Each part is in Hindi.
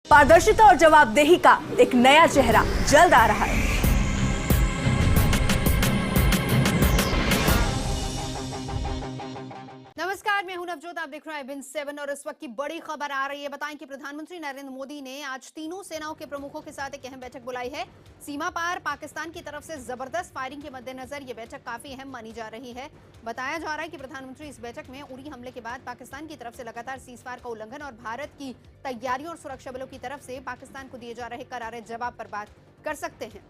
पारदर्शिता और जवाबदेही का एक नया चेहरा जल्द आ रहा है। नमस्कार, मैं हूं नवजोत, आप देख रहे हैं बिन7 और इस वक्त की बड़ी खबर आ रही है। बताएं कि प्रधानमंत्री नरेंद्र मोदी ने आज तीनों सेनाओं के प्रमुखों के साथ एक अहम बैठक बुलाई है। सीमा पार पाकिस्तान की तरफ से जबरदस्त फायरिंग के मद्देनजर ये बैठक काफी अहम मानी जा रही है। बताया जा रहा है कि प्रधानमंत्री इस बैठक में उरी हमले के बाद पाकिस्तान की तरफ से लगातार सीजफायर का उल्लंघन और भारत की तैयारियों और सुरक्षा बलों की तरफ से पाकिस्तान को दिए जा रहे करारे जवाब पर बात कर सकते हैं।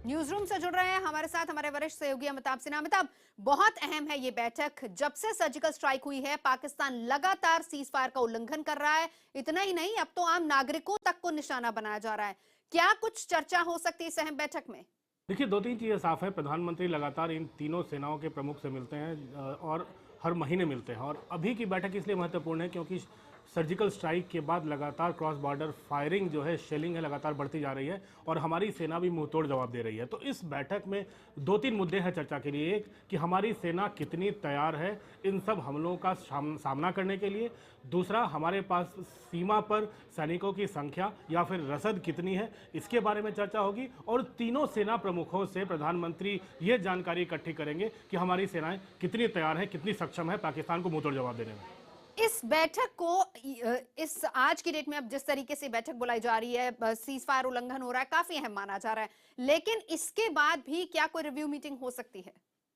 न्यूज रूम से जुड़ रहे हैं हमारे साथ हमारे वरिष्ठ सहयोगी अमिताभ सिन्हा। अमिताभ, बहुत अहम है ये बैठक। जब से सर्जिकल स्ट्राइक हुई है, पाकिस्तान लगातार सीज फायर का उल्लंघन कर रहा है। इतना ही नहीं, अब तो आम नागरिकों तक को निशाना बनाया जा रहा है। क्या कुछ चर्चा हो सकती है इस अहम बैठक में? देखिए, दो तीन चीज़ें साफ है। प्रधानमंत्री लगातार इन तीनों सेनाओं के प्रमुख से मिलते हैं और हर महीने मिलते हैं। और अभी की बैठक इसलिए महत्वपूर्ण है क्योंकि सर्जिकल स्ट्राइक के बाद लगातार क्रॉस बॉर्डर फायरिंग जो है, शेलिंग है, लगातार बढ़ती जा रही है और हमारी सेना भी मुंहतोड़ जवाब दे रही है। तो इस बैठक में दो तीन मुद्दे हैं चर्चा के लिए। एक कि हमारी सेना कितनी तैयार है इन सब हमलों का सामना करने के लिए। दूसरा, हमारे पास सीमा पर सैनिकों की संख्या या फिर रसद कितनी है, इसके बारे में चर्चा होगी। और तीनों सेना प्रमुखों से प्रधानमंत्री ये जानकारी इकट्ठी करेंगे कि हमारी सेनाएं कितनी तैयार है, कितनी सक्षम है पाकिस्तान को मुंहतोड़ जवाब देने में। इस बैठक को इस आज की डेट में अब जिस तरीके से बैठक बुलाई जा रही है, सीज फायर उल्लंघन हो रहा है, काफी अहम माना जा रहा है। लेकिन इसके बाद भी क्या कोई रिव्यू मीटिंग हो सकती है?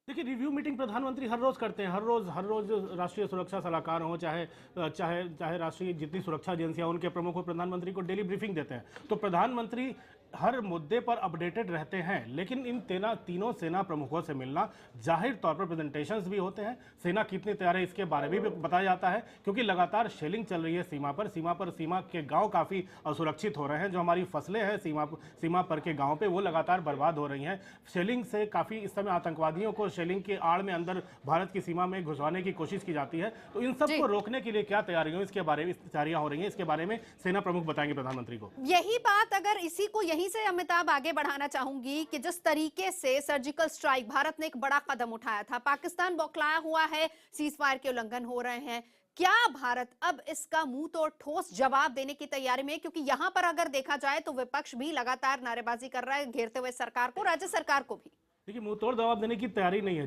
देखिए, रिव्यू मीटिंग प्रधानमंत्री हर रोज करते हैं। हर रोज राष्ट्रीय सुरक्षा सलाहकार हो, चाहे राष्ट्रीय जितनी सुरक्षा एजेंसियां, उनके प्रमुख प्रधानमंत्री को डेली ब्रीफिंग देते हैं। तो प्रधानमंत्री हर मुद्दे पर अपडेटेड रहते हैं। लेकिन इन तीनों सेना प्रमुखों से मिलना, जाहिर तौर पर प्रेजेंटेशंस भी होते हैं। सेना कितनी तैयार है इसके बारे में भी बताया जाता है, क्योंकि लगातार शेलिंग चल रही है सीमा के गांव काफ़ी असुरक्षित हो रहे हैं। जो हमारी फसलें हैं सीमा पर के गाँव पे, वो लगातार बर्बाद हो रही हैं। शेलिंग से काफ़ी इस समय आतंकवादियों को शेलिंग के आड़ में अंदर भारत की सीमा में घुसवाने की कोशिश की जाती है। तो इन सब को रोकने के लिए क्या तैयारियां हो रही हैं, इसके बारे में सेना प्रमुख बताएंगे प्रधानमंत्री को। यही बात अगर इसी को यहीं से अमिताभ आगे बढ़ाना चाहूंगी कि जिस तरीके से सर्जिकल स्ट्राइक, भारत ने एक बड़ा कदम उठाया था, पाकिस्तान बौखलाया हुआ है, सीज फायर के उल्लंघन हो रहे हैं। क्या भारत अब इसका मुंह तोड़ ठोस जवाब देने की तैयारी में? क्योंकि यहां पर अगर देखा जाए तो विपक्ष भी लगातार नारेबाजी कर रहा है, घेरते हुए सरकार को, राज्य सरकार को भी। देखिए, मुंहतोड़ जवाब देने की तैयारी नहीं है।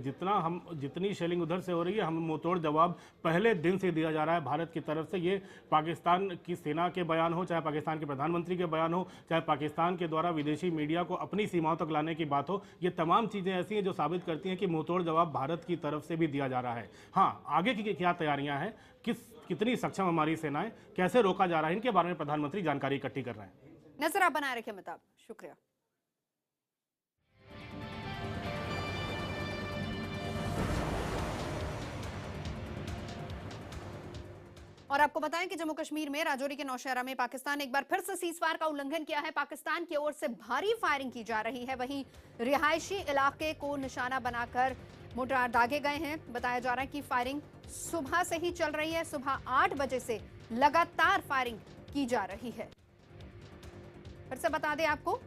जितनी शेलिंग उधर से हो रही है, हम मुंहतोड़ जवाब पहले दिन से दिया जा रहा है भारत की तरफ से। ये पाकिस्तान की सेना के बयान हो, चाहे पाकिस्तान के प्रधानमंत्री के बयान हो, चाहे पाकिस्तान के द्वारा विदेशी मीडिया को अपनी सीमाओं तक लाने की बात हो, ये तमाम चीज़ें ऐसी हैं जो साबित करती हैं कि मुंहतोड़ जवाब भारत की तरफ से भी दिया जा रहा है। हाँ, आगे की क्या तैयारियाँ हैं, कितनी सक्षम हमारी सेनाएं, कैसे रोका जा रहा है, इनके बारे में प्रधानमंत्री जानकारी इकट्ठी कर रहे हैं। नजर आप बनाए रखें अमिताभ, शुक्रिया। और आपको बताएं कि जम्मू कश्मीर में राजौरी के नौशहरा में पाकिस्तान ने एक बार फिर से सीजफायर का उल्लंघन किया है। पाकिस्तान की ओर से भारी फायरिंग की जा रही है। वहीं रिहायशी इलाके को निशाना बनाकर मोर्टार दागे गए हैं। बताया जा रहा है कि फायरिंग सुबह से ही चल रही है। सुबह 8 बजे से लगातार फायरिंग की जा रही है। फिर से बता दें आपको,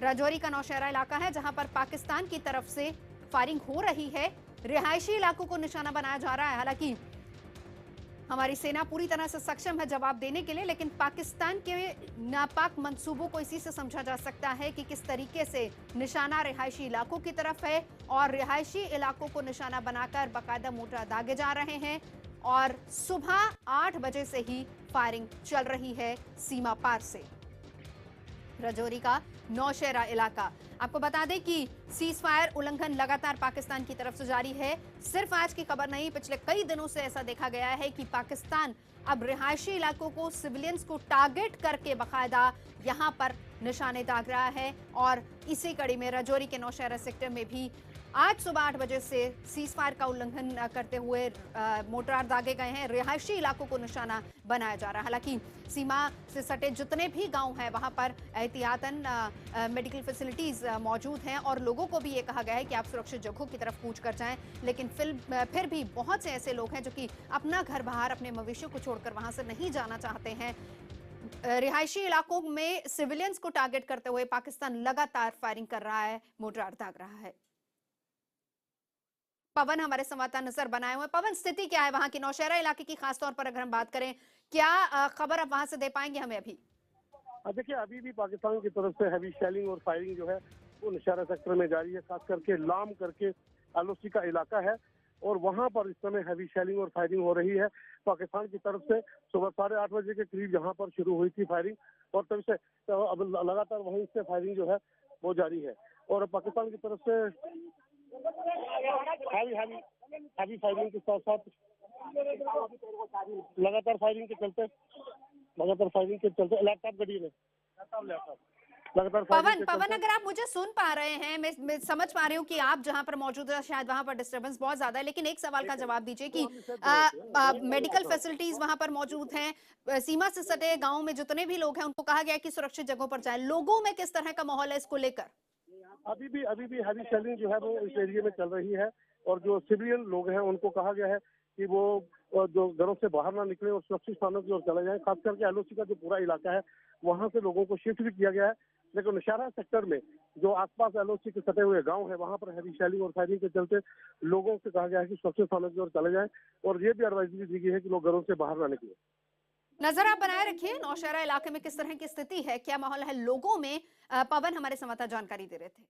राजौरी का नौशहरा इलाका है जहां पर पाकिस्तान की तरफ से फायरिंग हो रही है। रिहायशी इलाकों को निशाना बनाया जा रहा है। हालांकि हमारी सेना पूरी तरह से सक्षम है जवाब देने के लिए, लेकिन पाकिस्तान के नापाक मंसूबों को इसी से समझा जा सकता है कि किस तरीके से निशाना रिहायशी इलाकों की तरफ है और रिहायशी इलाकों को निशाना बनाकर बाकायदा मोर्टार दागे जा रहे हैं। और सुबह 8 बजे से ही फायरिंग चल रही है सीमा पार से। राजौरी का नौशहरा इलाका, आपको बता दें कि सीज फायर उल्लंघन लगातार पाकिस्तान की तरफ से जारी है। सिर्फ आज की खबर नहीं, पिछले कई दिनों से ऐसा देखा गया है कि पाकिस्तान अब रिहायशी इलाकों को, सिविलियंस को टारगेट करके बाकायदा यहां पर निशाने दाग रहा है। और इसी कड़ी में राजौरी के नौशहरा सेक्टर में भी आज सुबह 8 बजे से सीज फायर का उल्लंघन करते हुए मोर्टार दागे गए हैं। रिहायशी इलाकों को निशाना बनाया जा रहा है। हालांकि सीमा से सटे जितने भी गांव हैं वहां पर एहतियातन मेडिकल फैसिलिटीज मौजूद हैं और लोगों को भी ये कहा गया है कि आप सुरक्षित जगहों की तरफ कूच कर जाएं। लेकिन फिर भी बहुत से ऐसे लोग हैं जो कि अपना घर बाहर, अपने मवेशियों को छोड़कर वहां से नहीं जाना चाहते हैं। रिहायशी इलाकों में सिविलियंस को टारगेट करते हुए पाकिस्तान लगातार फायरिंग कर रहा है, मोर्टार दाग रहा है। पवन हमारे संवाददाता नजर बनाए हुए हैं। पवन, स्थिति क्या है वहां की नौशहरा इलाके की, खासतौर पर अगर हम बात करें, क्या खबर आप वहां से दे पाएंगे हमें अभी? देखिए, अभी भी पाकिस्तान की तरफ से हैवी शेलिंग और फायरिंग जो है वो नौशहरा सेक्टर में जारी है। खास करके लाम करके एलओसी का इलाका है और वहां पर इस समय हैवी शेलिंग और फायरिंग हो रही है। पाकिस्तान की तरफ से सुबह 8:30 के करीब यहाँ पर शुरू हुई थी फायरिंग और तब से अब लगातार वहीं से फायरिंग जो है वो जारी है। और पाकिस्तान की तरफ से हैवी फायरिंग के साथ साथ लगातार फायरिंग के चलते लैपटॉप गड़ी में लगातार पवन, अगर आप मुझे सुन पा रहे हैं, मैं समझ पा रही हूँ कि आप जहां पर मौजूद है शायद वहां पर डिस्टरबेंस बहुत ज्यादा है, लेकिन एक सवाल का जवाब दीजिए कि मेडिकल फैसिलिटीज वहां पर मौजूद हैं, सीमा से सटे गांव में जितने भी लोग हैं उनको कहा गया है कि सुरक्षित जगहों पर जाएं, लोगों में किस तरह का माहौल है इसको लेकर? अभी भी हैवी शेलिंग जो है वो इस एरिया में चल रही है और जो सिविलियन लोग हैं उनको कहा गया है कि वो जो घरों से बाहर ना निकले और सुरक्षित स्थानों की ओर चले जाएं। खास करके एलओसी का जो पूरा इलाका है वहां से लोगों को शिफ्ट भी किया गया है, लेकिन नौशहरा सेक्टर में जो आसपास एलओसी के सटे हुए गांव है वहां पर हैवी शेलिंग और फायरिंग के चलते लोगों से कहा गया है कि सुरक्षित स्थानों की ओर चले जाएं और ये भी एडवाइजरी दी गई है कि लोग घरों से बाहर ना निकले। नजर आप बनाए रखिए नौशहरा इलाके में किस तरह की स्थिति है, क्या माहौल है लोगों में। पवन हमारे संवाददाता जानकारी दे रहे थे।